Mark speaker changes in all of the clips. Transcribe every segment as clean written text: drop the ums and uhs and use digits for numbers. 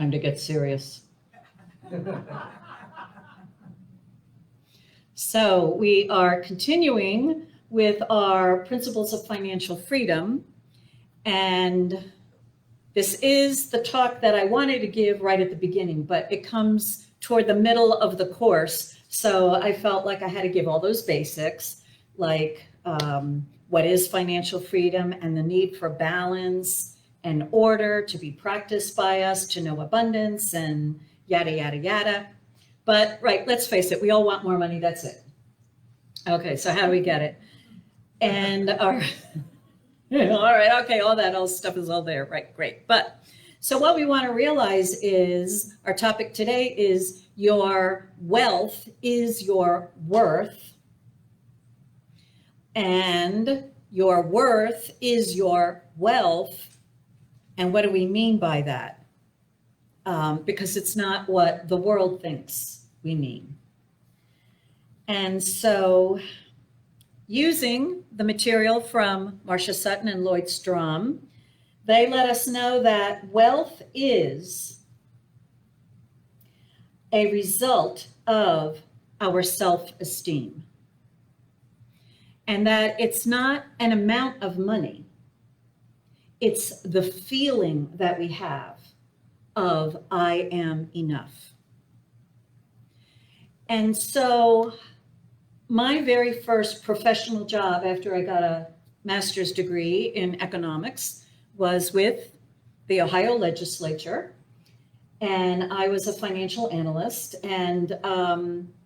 Speaker 1: Time to get serious. So we are continuing with our principles of financial freedom. And this is the talk that I wanted to give right at the beginning, but it comes toward the middle of the course. So I felt like I had to give all those basics, like what is financial freedom and the need for balance and order to be practiced by us to know abundance and yada, yada, yada. But right, let's face it, we all want more money, that's it. Okay, so how do we get it? And all right, okay, all that stuff is all there, right, great. But so what we want to realize is, our topic today is your wealth is your worth, and your worth is your wealth. And what do we mean by that? Because it's not what the world thinks we mean. And so using the material from Marcia Sutton and Lloyd Strom, they let us know that wealth is a result of our self-esteem, and that it's not an amount of money. It's the feeling that we have of I am enough. And so my very first professional job after I got a master's degree in economics was with the Ohio legislature. And I was a financial analyst, and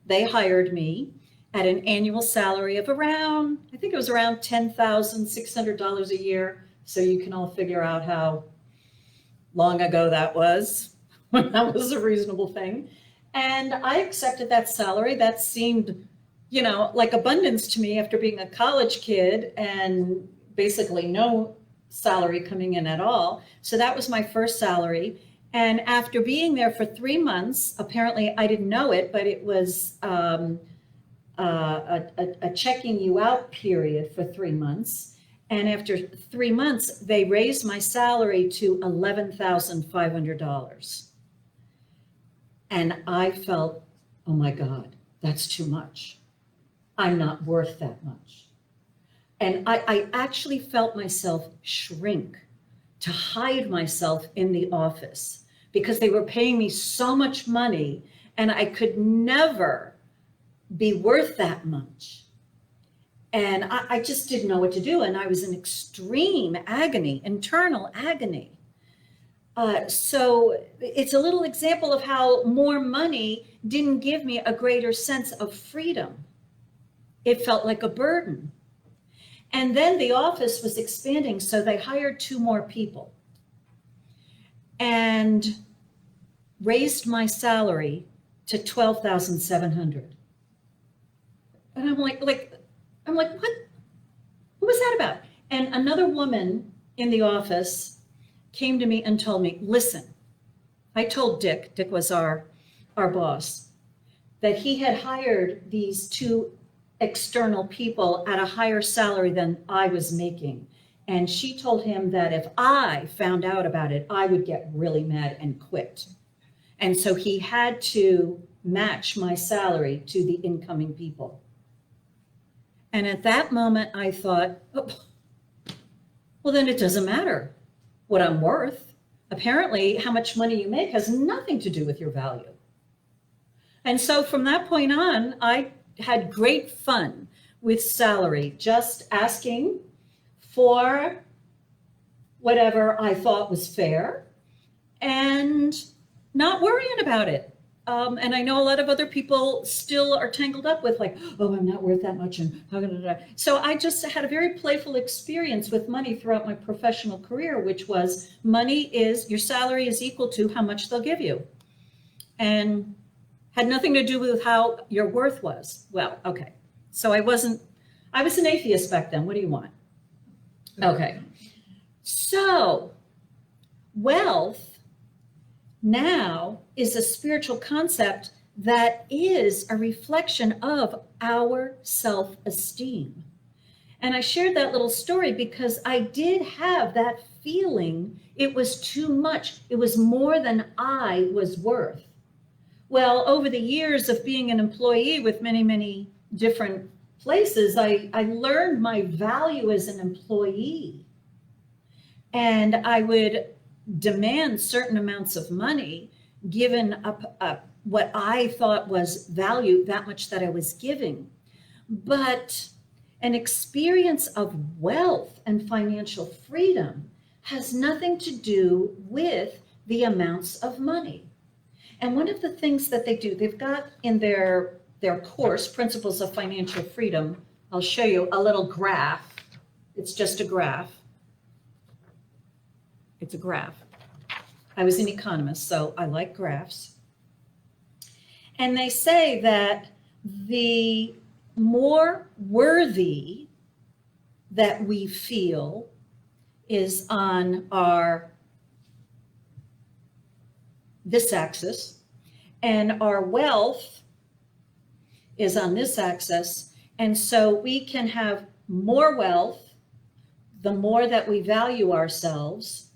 Speaker 1: they hired me at an annual salary of around, I think it was around $10,600 a year. So you can all figure out how long ago that was, when that was a reasonable thing. And I accepted that salary. That seemed, like abundance to me after being a college kid and basically no salary coming in at all. So that was my first salary. And after being there for 3 months, apparently I didn't know it, but it was a checking you out period for 3 months. And after 3 months, they raised my salary to $11,500. And I felt, oh my God, that's too much. I'm not worth that much. And I actually felt myself shrink to hide myself in the office because they were paying me so much money and I could never be worth that much. And I just didn't know what to do. And I was in extreme agony, internal agony. So it's a little example of how more money didn't give me a greater sense of freedom. It felt like a burden. And then the office was expanding, so they hired 2 more people and raised my salary to $12,700. And I'm like, what? What was that about? And another woman in the office came to me and told me, listen, I told Dick was our boss, that he had hired these 2 external people at a higher salary than I was making. And she told him that if I found out about it, I would get really mad and quit. And so he had to match my salary to the incoming people. And at that moment, I thought, oh, well, then it doesn't matter what I'm worth. Apparently, how much money you make has nothing to do with your value. And so from that point on, I had great fun with salary, just asking for whatever I thought was fair and not worrying about it. And I know a lot of other people still are tangled up with like, oh, I'm not worth that much. And how can I? So I just had a very playful experience with money throughout my professional career, which was your salary is equal to how much they'll give you. And had nothing to do with how your worth was. Well, okay. So I was an atheist back then. What do you want? Okay. So wealth now is a spiritual concept that is a reflection of our self-esteem. And I shared that little story because I did have that feeling it was too much. It was more than I was worth. Well, over the years of being an employee with many, many different places, I learned my value as an employee. And I would demand certain amounts of money given up what I thought was value, that much that I was giving. But an experience of wealth and financial freedom has nothing to do with the amounts of money. And one of the things that they do, they've got in their course, Principles of Financial Freedom, I'll show you a little graph. It's just a graph. It's a graph. I was an economist, so I like graphs. And they say that the more worthy that we feel is on this axis, and our wealth is on this axis. And so we can have more wealth the more that we value ourselves.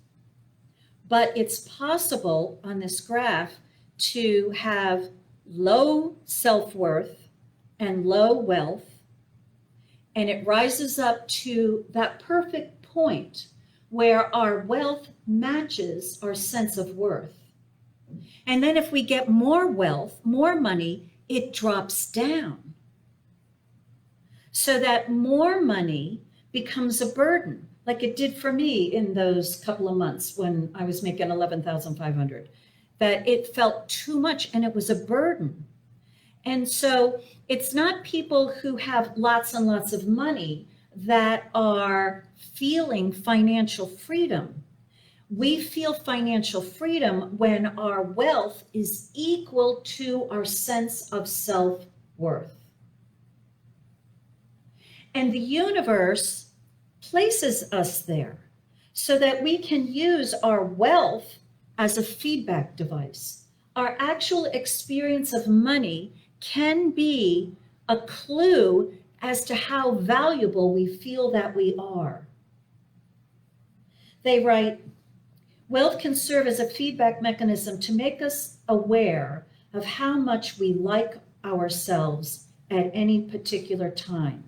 Speaker 1: But it's possible on this graph to have low self-worth and low wealth, and it rises up to that perfect point where our wealth matches our sense of worth. And then if we get more wealth, more money, it drops down. So that more money becomes a burden, like it did for me in those couple of months when I was making $11,500, that it felt too much and it was a burden. And so it's not people who have lots and lots of money that are feeling financial freedom. We feel financial freedom when our wealth is equal to our sense of self-worth. And the universe places us there so that we can use our wealth as a feedback device. Our actual experience of money can be a clue as to how valuable we feel that we are. They write, wealth can serve as a feedback mechanism to make us aware of how much we like ourselves at any particular time.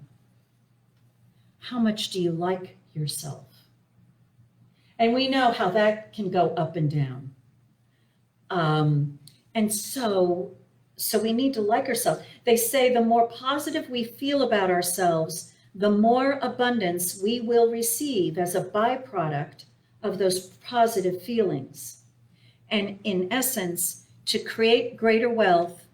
Speaker 1: How much do you like yourself? And we know how that can go up and down. And so we need to like ourselves. They say the more positive we feel about ourselves, the more abundance we will receive as a byproduct of those positive feelings. And in essence, to create greater wealth,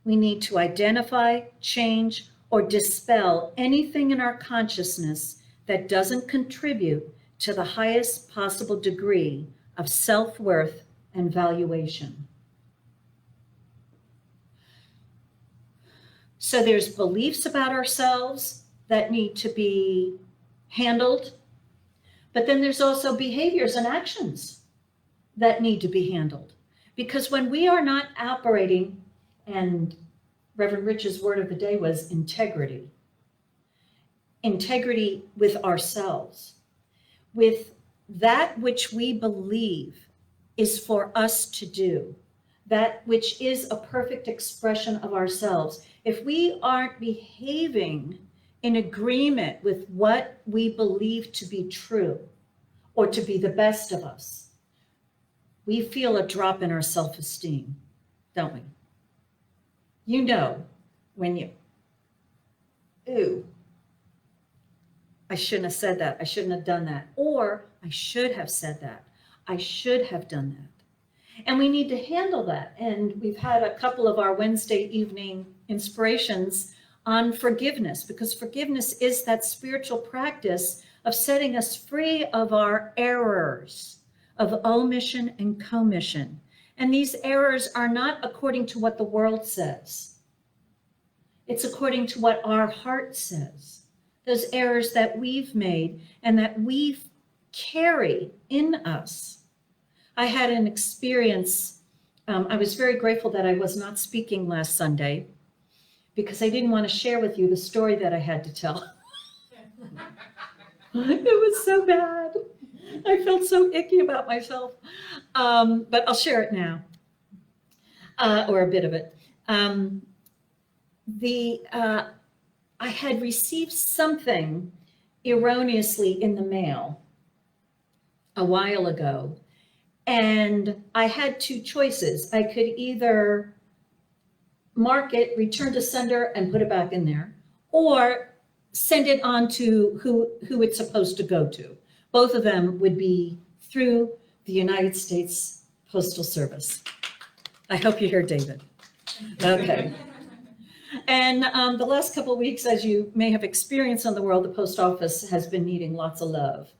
Speaker 1: we need to identify, change, or dispel anything in our consciousness that doesn't contribute to the highest possible degree of self-worth and valuation. So there's beliefs about ourselves that need to be handled, but then there's also behaviors and actions that need to be handled. Because when we are not operating, and Reverend Rich's word of the day was integrity. Integrity with ourselves, with that which we believe is for us to do, that which is a perfect expression of ourselves. If we aren't behaving in agreement with what we believe to be true or to be the best of us, we feel a drop in our self-esteem, don't we? You know, when you, ooh, I shouldn't have said that. I shouldn't have done that. Or I should have said that. I should have done that. And we need to handle that. And we've had a couple of our Wednesday evening inspirations on forgiveness, because forgiveness is that spiritual practice of setting us free of our errors of omission and commission. And these errors are not according to what the world says. It's according to what our heart says. Those errors that we've made and that we carry in us. I had an experience. I was very grateful that I was not speaking last Sunday because I didn't want to share with you the story that I had to tell. It was so bad. I felt so icky about myself. But I'll share it now, or a bit of it. I had received something erroneously in the mail a while ago, and I had two choices. I could either mark it, return to sender, and put it back in there, or send it on to who it's supposed to go to. Both of them would be through the United States Postal Service. I hope you hear David. Okay. And the last couple of weeks, as you may have experienced in the world, the post office has been needing lots of love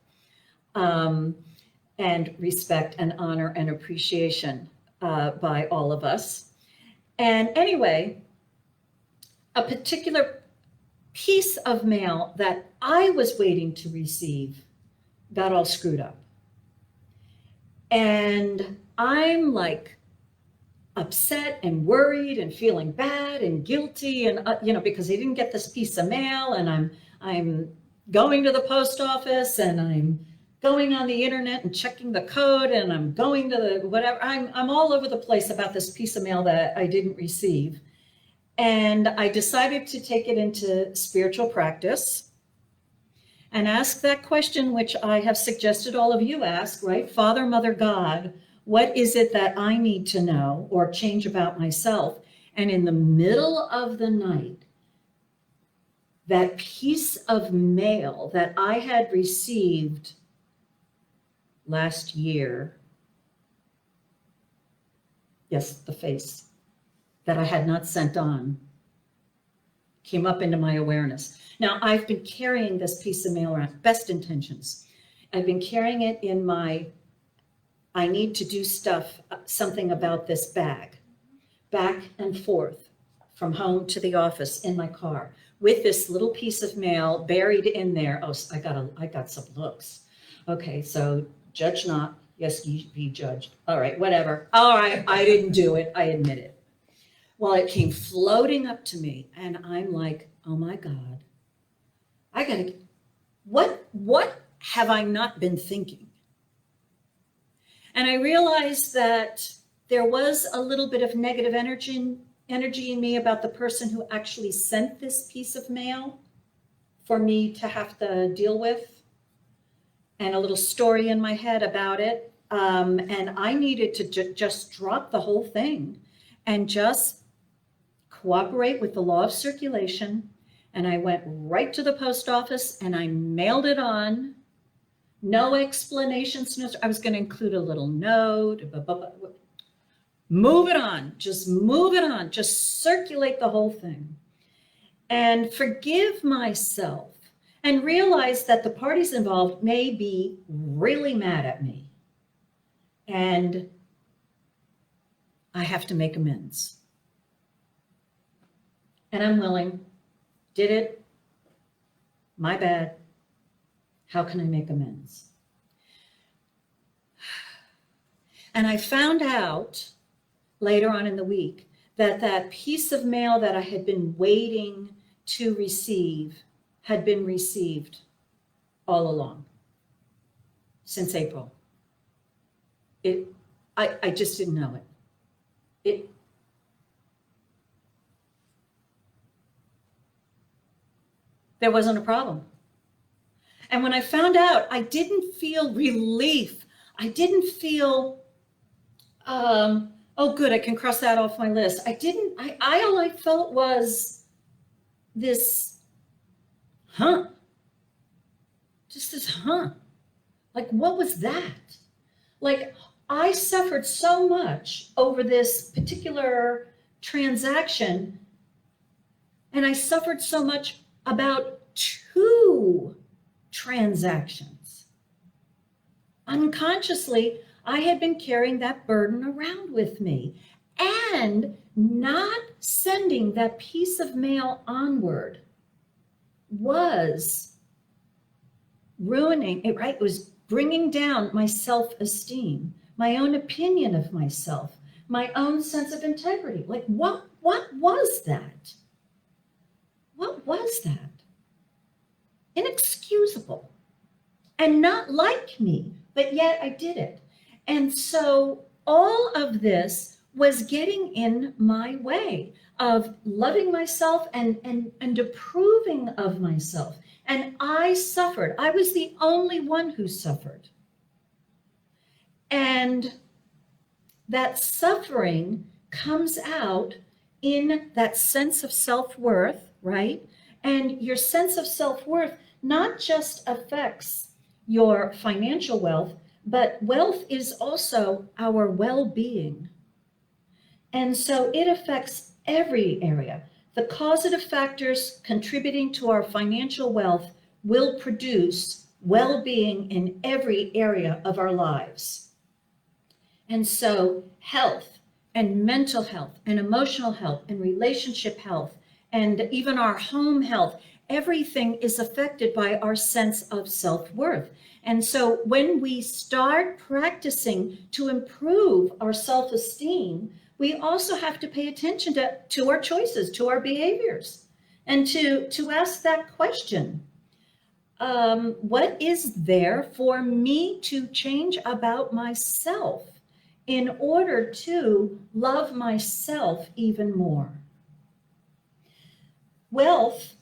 Speaker 1: and respect and honor and appreciation by all of us. And anyway, a particular piece of mail that I was waiting to receive got all screwed up. And I'm like upset and worried and feeling bad and guilty, and because I didn't get this piece of mail, and I'm going to the post office, and I'm going on the internet and checking the code, and I'm going to the whatever. I'm all over the place about this piece of mail that I didn't receive. And I decided to take it into spiritual practice and ask that question, which I have suggested all of you ask, right? Father, Mother, God, what is it that I need to know or change about myself? And in the middle of the night, that piece of mail that I had received last year, yes, the face, that I had not sent on, came up into my awareness. Now, I've been carrying this piece of mail around, best intentions. I've been carrying it in my, I need to do stuff, something about this bag, back and forth from home to the office in my car with this little piece of mail buried in there. Oh, I got some looks. Okay, so judge not, yes, you be judged. All right, whatever. All right, I didn't do it, I admit it. Well, it came floating up to me, and I'm like, oh my God, what have I not been thinking? And I realized that there was a little bit of negative energy in me about the person who actually sent this piece of mail for me to have to deal with, and a little story in my head about it. And I needed to just drop the whole thing and just cooperate with the law of circulation. And I went right to the post office and I mailed it on. No explanations. No, I was going to include a little note. Move it on. Just move it on. Just circulate the whole thing. And forgive myself and realize that the parties involved may be really mad at me. And I have to make amends. And I'm willing. Did it. My bad. How can I make amends? And I found out later on in the week that that piece of mail that I had been waiting to receive had been received all along since April. I just didn't know it. There wasn't a problem. And when I found out, I didn't feel relief. I didn't feel, oh, good, I can cross that off my list. All I felt was this, just this, like, what was that? Like, I suffered so much over this particular transaction, and I suffered so much about 2 transactions. Unconsciously, I had been carrying that burden around with me, and not sending that piece of mail onward was ruining it, right? It was bringing down my self-esteem, my own opinion of myself, my own sense of integrity. Like, what was that? What was that? inexcusable and not like me, but yet I did it. And so all of this was getting in my way of loving myself and approving of myself. And I suffered. I was the only one who suffered. And that suffering comes out in that sense of self-worth, right? And your sense of self-worth not just affects your financial wealth, but wealth is also our well-being. And so it affects every area. The causative factors contributing to our financial wealth will produce well-being in every area of our lives. And so health and mental health and emotional health and relationship health and even our home health, everything is affected by our sense of self-worth. And so when we start practicing to improve our self-esteem, we also have to pay attention to our choices, to our behaviors, and to ask that question. What is there for me to change about myself in order to love myself even more? Wealth,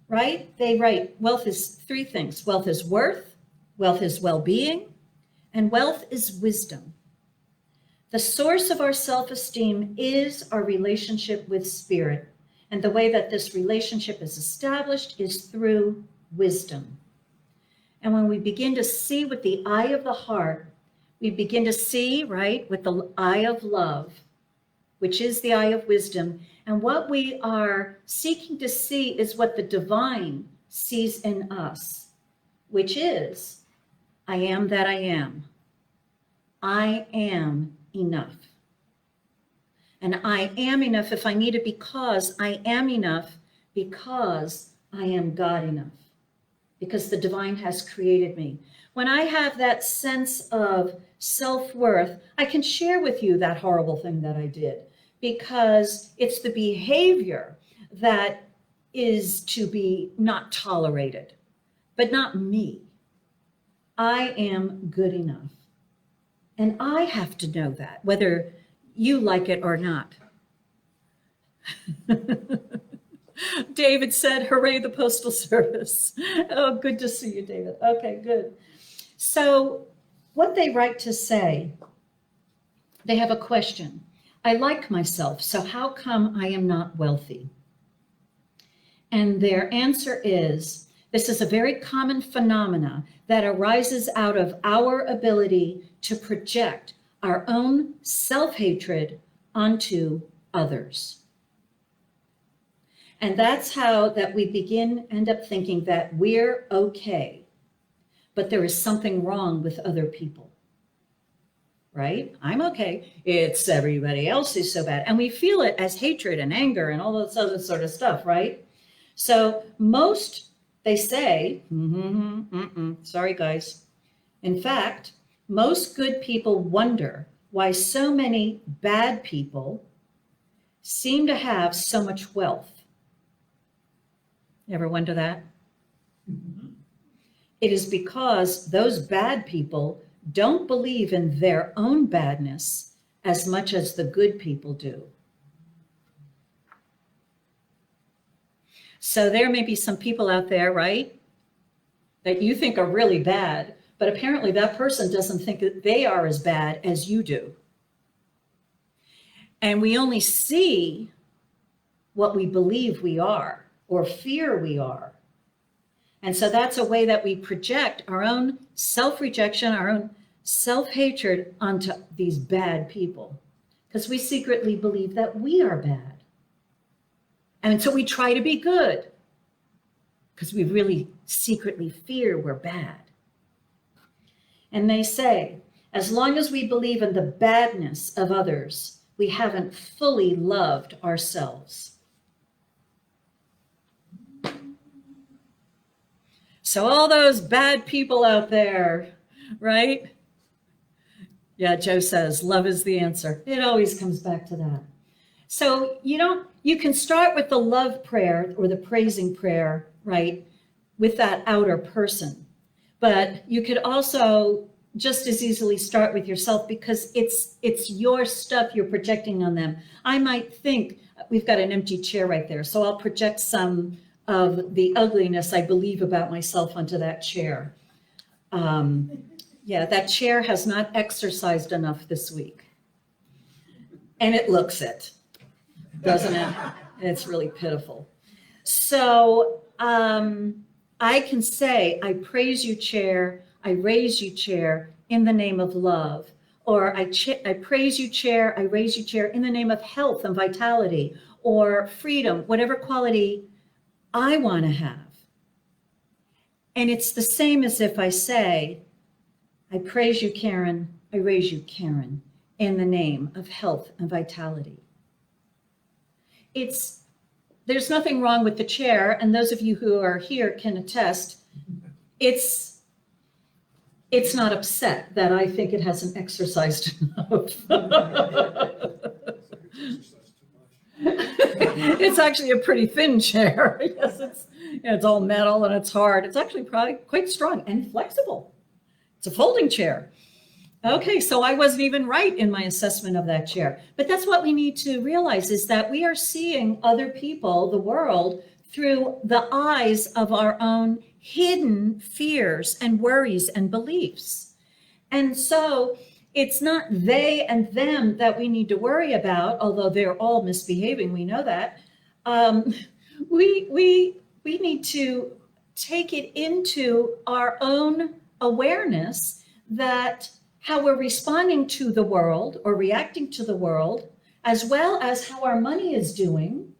Speaker 1: right? They write, wealth is three things. Wealth is worth, wealth is well-being, and wealth is wisdom. The source of our self-esteem is our relationship with spirit. And the way that this relationship is established is through wisdom. And when we begin to see with the eye of the heart, we begin to see, right, with the eye of love, which is the eye of wisdom. And what we are seeking to see is what the divine sees in us, which is, I am that I am. I am enough. And I am enough if I need it, because I am enough, because I am God enough, because the divine has created me. When I have that sense of self-worth, I can share with you that horrible thing that I did, because it's the behavior that is to be not tolerated, but not me. I am good enough. And I have to know that, whether you like it or not. David said, hooray, the Postal Service. Oh, good to see you, David. Okay, good. So what they write to say, they have a question. I like myself, so how come I am not wealthy? And their answer is, this is a very common phenomena that arises out of our ability to project our own self-hatred onto others. And that's how that we end up thinking that we're okay, but there is something wrong with other people, right? I'm okay. It's everybody else is so bad. And we feel it as hatred and anger and all this other sort of stuff, right? So most, they say, sorry guys. In fact, most good people wonder why so many bad people seem to have so much wealth. You ever wonder that? It is because those bad people don't believe in their own badness as much as the good people do. So there may be some people out there, right, that you think are really bad, but apparently that person doesn't think that they are as bad as you do. And we only see what we believe we are or fear we are. And so that's a way that we project our own self-rejection, our own self-hatred onto these bad people, because we secretly believe that we are bad. And so we try to be good because we really secretly fear we're bad. And they say, as long as we believe in the badness of others, we haven't fully loved ourselves. So all those bad people out there, right? Yeah, Joe says, love is the answer. It always comes back to that. So you can start with the love prayer or the praising prayer, right? with that outer person. But you could also just as easily start with yourself, because it's your stuff you're projecting on them. I might think, we've got an empty chair right there, so I'll project some of the ugliness I believe about myself onto that chair. Yeah, that chair has not exercised enough this week. And it looks it, doesn't it? It's really pitiful. So I can say, I praise you, chair. I raise you, chair, in the name of love. Or I praise you, chair. I raise you, chair, in the name of health and vitality or freedom, whatever quality I want to have. And it's the same as if I say, I praise you, Karen. I raise you, Karen, in the name of health and vitality. There's nothing wrong with the chair, and those of you who are here can attest. It's not upset that I think it hasn't exercised enough. It's actually a pretty thin chair. Yes, it's all metal and it's hard. It's actually probably quite strong and flexible. It's a folding chair. Okay, so I wasn't even right in my assessment of that chair. But that's what we need to realize, is that we are seeing other people, the world, through the eyes of our own hidden fears and worries and beliefs. And so it's not they and them that we need to worry about, although they're all misbehaving, we know that. We need to take it into our own awareness that how we're responding to the world or reacting to the world, as well as how our money is doing,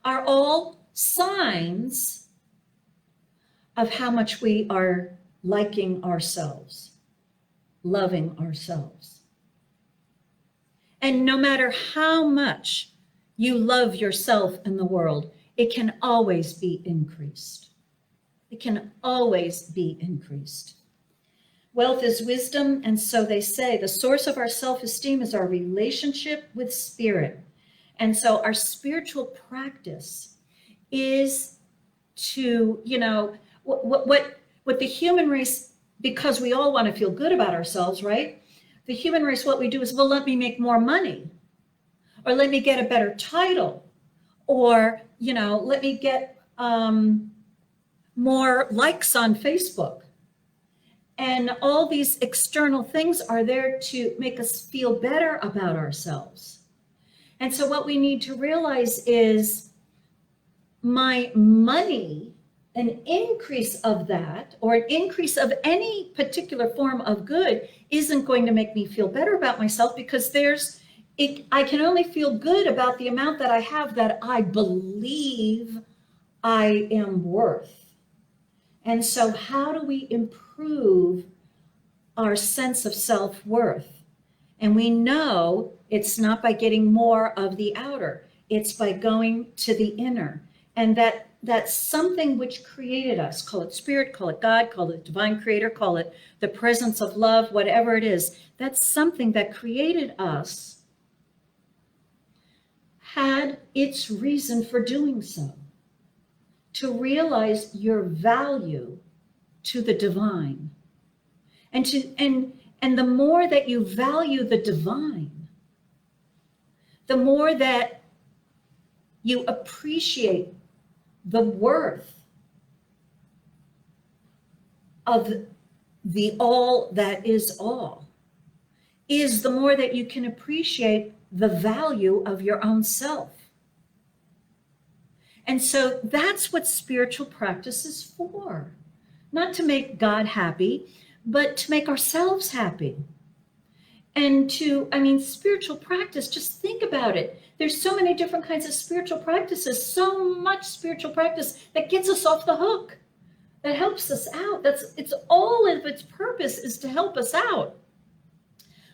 Speaker 1: are all signs of how much we are liking ourselves, loving ourselves. And no matter how much you love yourself and the world, it can always be increased. It can always be increased. Wealth is wisdom, and so they say the source of our self-esteem is our relationship with spirit. And so our spiritual practice is to, what the human race, because we all want to feel good about ourselves, right? The human race, what we do is, well, let me make more money, or let me get a better title, or, let me get more likes on Facebook. And all these external things are there to make us feel better about ourselves. And so what we need to realize is my money, an increase of that, or an increase of any particular form of good, isn't going to make me feel better about myself, because I can only feel good about the amount that I have that I believe I am worth. And so how do we improve our sense of self-worth? And we know it's not by getting more of the outer, it's by going to the inner. And that's something which created us, call it spirit, call it God, call it divine creator, call it the presence of love, whatever it is. That's something that created us, had its reason for doing so, to realize your value to the divine. And the more that you value the divine, the more that you appreciate the worth of the all that is all, is the more that you can appreciate the value of your own self. And so that's what spiritual practice is for. Not to make God happy, but to make ourselves happy. And spiritual practice, just think about it. There's so many different kinds of spiritual practices, so much spiritual practice that gets us off the hook, that helps us out. It's all of its purpose is to help us out.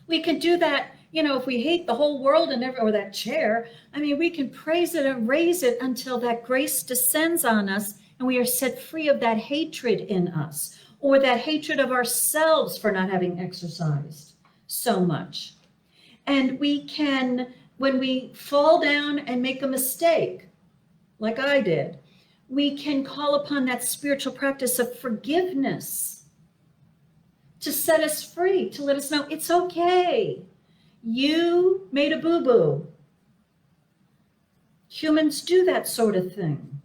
Speaker 1: We can do that, if we hate the whole world or that chair, we can praise it and raise it until that grace descends on us and we are set free of that hatred in us, or that hatred of ourselves for not having exercised so much. And we can, when we fall down and make a mistake, like I did, we can call upon that spiritual practice of forgiveness to set us free, to let us know it's okay. You made a boo-boo. Humans do that sort of thing.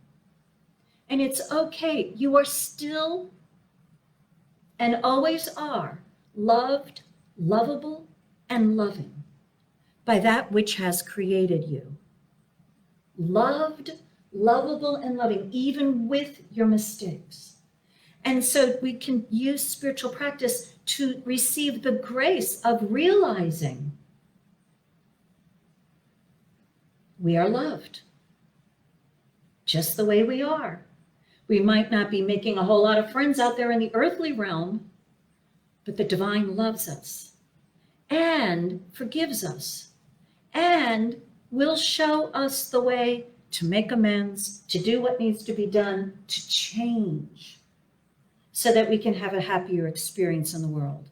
Speaker 1: And it's okay. You are still and always are loved, lovable, and loving by that which has created you. Loved, lovable, and loving, even with your mistakes. And so we can use spiritual practice to receive the grace of realizing we are loved just the way we are. We might not be making a whole lot of friends out there in the earthly realm, but the divine loves us and forgives us and will show us the way to make amends, to do what needs to be done, to change, so that we can have a happier experience in the world.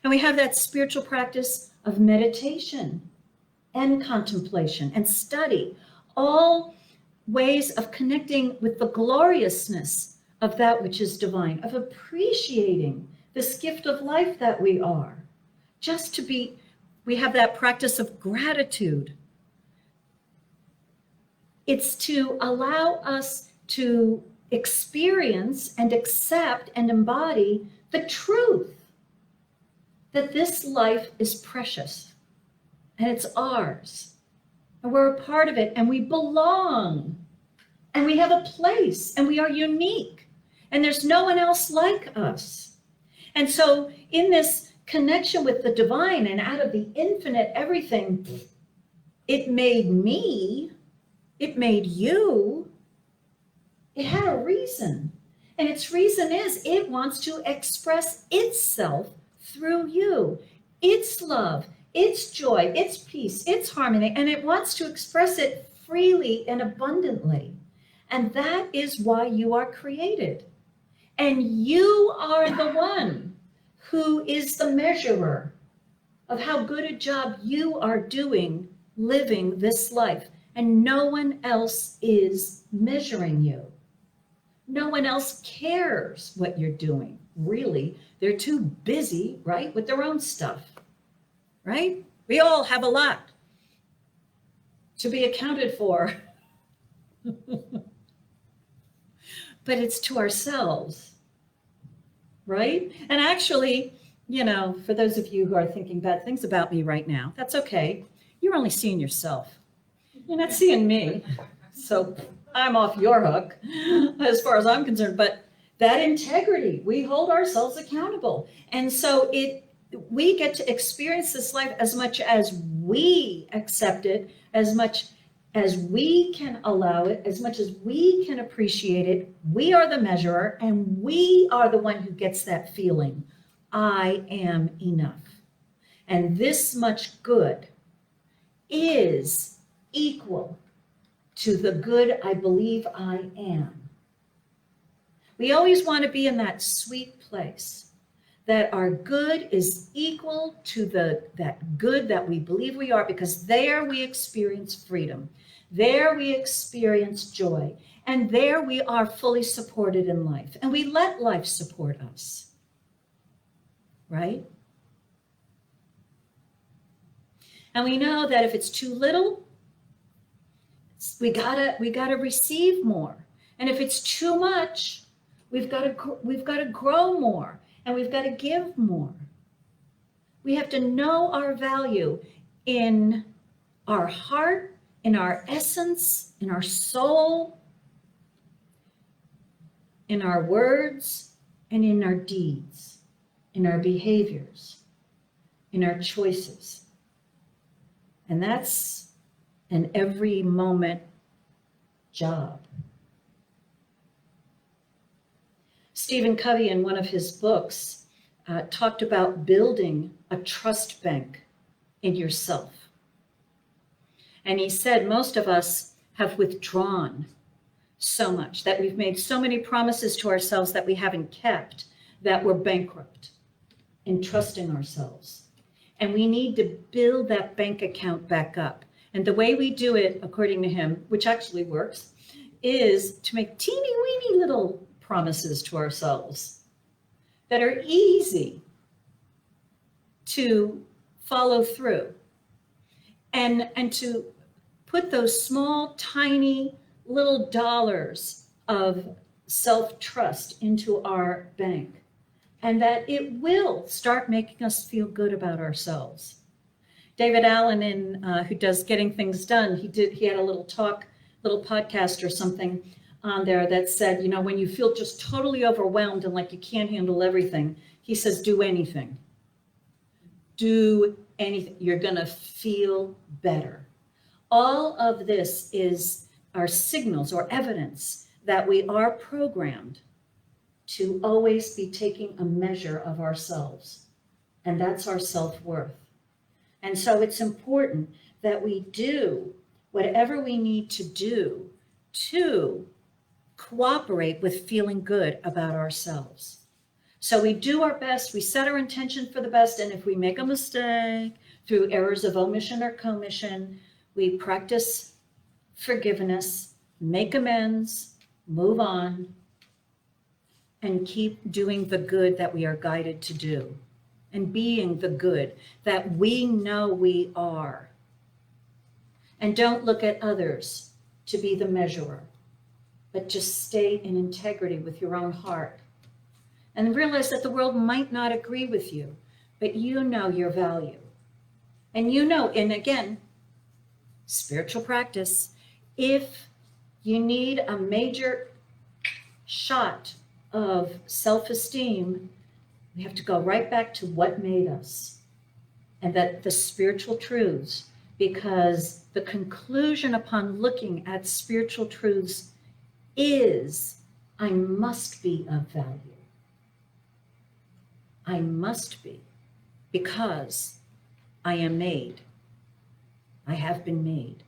Speaker 1: And we have that spiritual practice of meditation and contemplation and study, all ways of connecting with the gloriousness of that which is divine, of appreciating this gift of life that we are. Just to be, we have that practice of gratitude. It's to allow us to experience and accept and embody the truth that this life is precious and it's ours and we're a part of it and we belong and we have a place and we are unique and there's no one else like us. And so in this connection with the divine and out of the infinite everything, it made me, it made you. It had a reason. And its reason is it wants to express itself through you. Its love, its joy, its peace, its harmony, and it wants to express it freely and abundantly. And that is why you are created. And you are the one who is the measurer of how good a job you are doing living this life. And no one else is measuring you. No one else cares what you're doing, really. They're too busy, right, with their own stuff, right? We all have a lot to be accounted for. But it's to ourselves, right? And actually, you know, for those of you who are thinking bad things about me right now, that's okay. You're only seeing yourself. You're not seeing me. So I'm off your hook as far as I'm concerned, but that integrity, we hold ourselves accountable. And so we get to experience this life as much as we accept it, as much as we can allow it, as much as we can appreciate it. We are the measurer and we are the one who gets that feeling. I am enough. And this much good is equal to the good I believe I am. We always want to be in that sweet place that our good is equal to that good that we believe we are, because there we experience freedom. There we experience joy. And there we are fully supported in life. And we let life support us. Right? And we know that if it's too little, we gotta receive more. And if it's too much, we've got to grow more and we've got to give more. We have to know our value in our heart, in our essence, in our soul, in our words, and in our deeds, in our behaviors, in our choices. And that's an every moment job. Stephen Covey, in one of his books, talked about building a trust bank in yourself. And he said most of us have withdrawn so much, that we've made so many promises to ourselves that we haven't kept, that we're bankrupt in trusting ourselves. And we need to build that bank account back up. And the way we do it, according to him, which actually works, is to make teeny weeny little promises to ourselves that are easy to follow through, and to put those small, tiny little dollars of self-trust into our bank, and that it will start making us feel good about ourselves. David Allen, who does Getting Things Done, he had a little podcast or something on there that said, when you feel just totally overwhelmed and like you can't handle everything, he says, do anything. Do anything. You're going to feel better. All of this is our signals or evidence that we are programmed to always be taking a measure of ourselves. And that's our self-worth. And so it's important that we do whatever we need to do to cooperate with feeling good about ourselves. So we do our best, we set our intention for the best, and if we make a mistake through errors of omission or commission, we practice forgiveness, make amends, move on, and keep doing the good that we are guided to do, and being the good that we know we are. And don't look at others to be the measurer, but just stay in integrity with your own heart. And realize that the world might not agree with you, but you know your value. And and again, spiritual practice, if you need a major shot of self-esteem, we have to go right back to what made us, and that the spiritual truths, because the conclusion upon looking at spiritual truths is, I must be of value. I must be, because I am made. I have been made.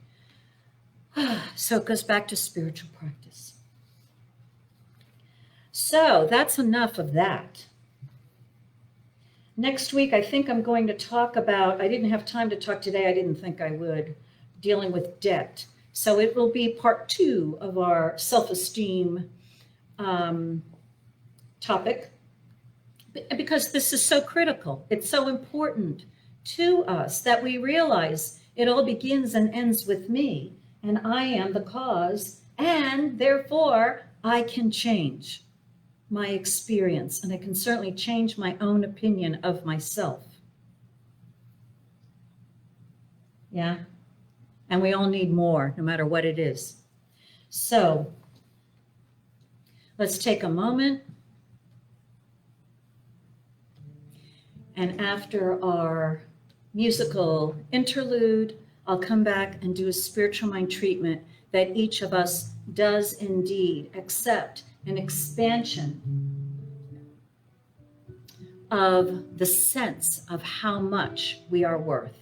Speaker 1: So it goes back to spiritual practice. So that's enough of that. Next week, I think I'm going to talk about, I didn't have time to talk today, I didn't think I would, dealing with debt. So it will be part 2 of our self-esteem topic, because this is so critical. It's so important to us that we realize it all begins and ends with me, and I am the cause, and therefore I can change my experience, and I can certainly change my own opinion of myself. Yeah? And we all need more, no matter what it is. So let's take a moment. And after our musical interlude, I'll come back and do a spiritual mind treatment that each of us does indeed accept an expansion of the sense of how much we are worth.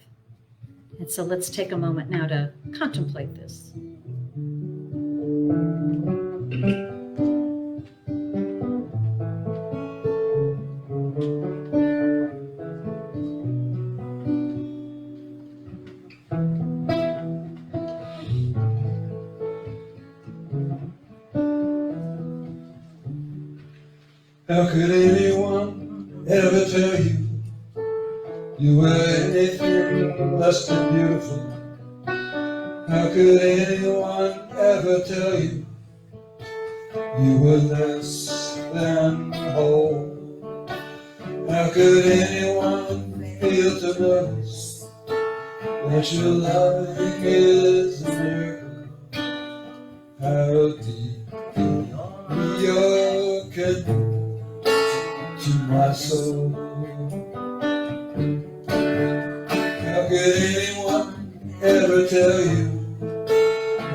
Speaker 1: And so let's take a moment now to contemplate this.
Speaker 2: How could anyone ever tell you you were anything less than beautiful? How could anyone ever tell you you were less than whole? How could anyone feel to notice that your loving is a miracle? How deep your can to my soul. How could anyone ever tell you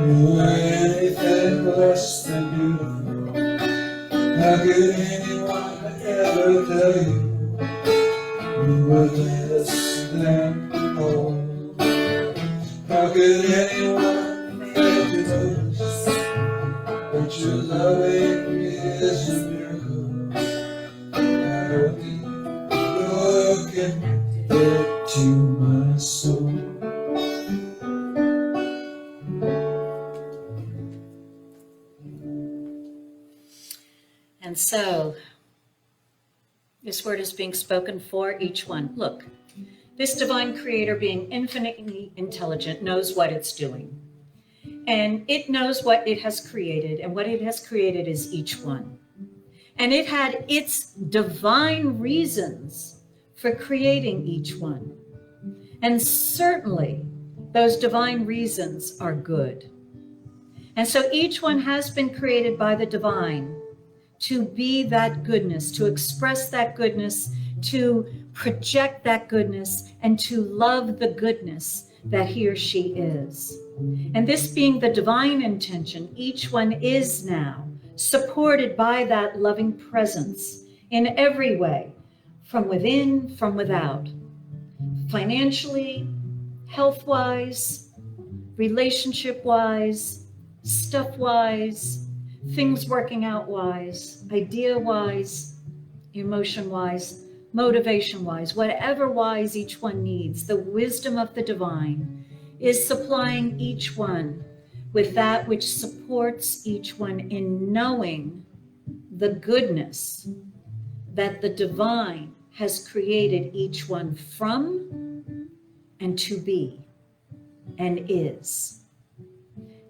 Speaker 2: you were anything less than beautiful? How could anyone ever tell you you were less than whole? How could anyone fail to notice that your loving is a miracle? How deep your can get to my soul.
Speaker 1: And so this word is being spoken for each one. Look, this divine creator, being infinitely intelligent, knows what it's doing. And it knows what it has created, and what it has created is each one. And it had its divine reasons for creating each one. And certainly those divine reasons are good. And so each one has been created by the divine to be that goodness, to express that goodness, to project that goodness, and to love the goodness that he or she is. And this being the divine intention, each one is now supported by that loving presence in every way, from within, from without, financially, health-wise, relationship-wise, stuff-wise, things working out wise, idea-wise, emotion-wise, motivation-wise, whatever wise each one needs, the wisdom of the divine is supplying each one with that which supports each one in knowing the goodness that the divine has created each one from and to be and is.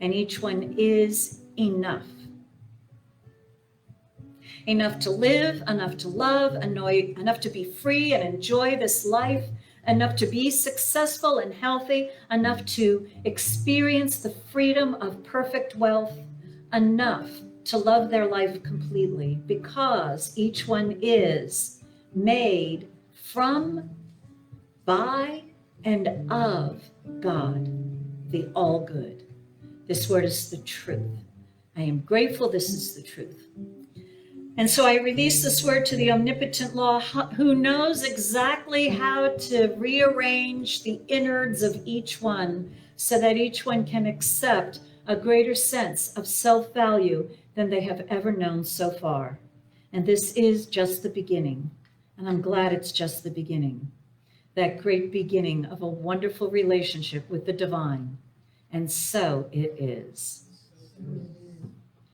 Speaker 1: And each one is enough. Enough to live, enough to love, enough to be free and enjoy this life, enough to be successful and healthy, enough to experience the freedom of perfect wealth, enough to love their life completely, because each one is made from, by, and of God, the all good. This word is the truth. I am grateful this is the truth. And so I release this word to the omnipotent law, who knows exactly how to rearrange the innards of each one so that each one can accept a greater sense of self-value than they have ever known so far. And this is just the beginning. And I'm glad it's just the beginning. That great beginning of a wonderful relationship with the divine. And so it is.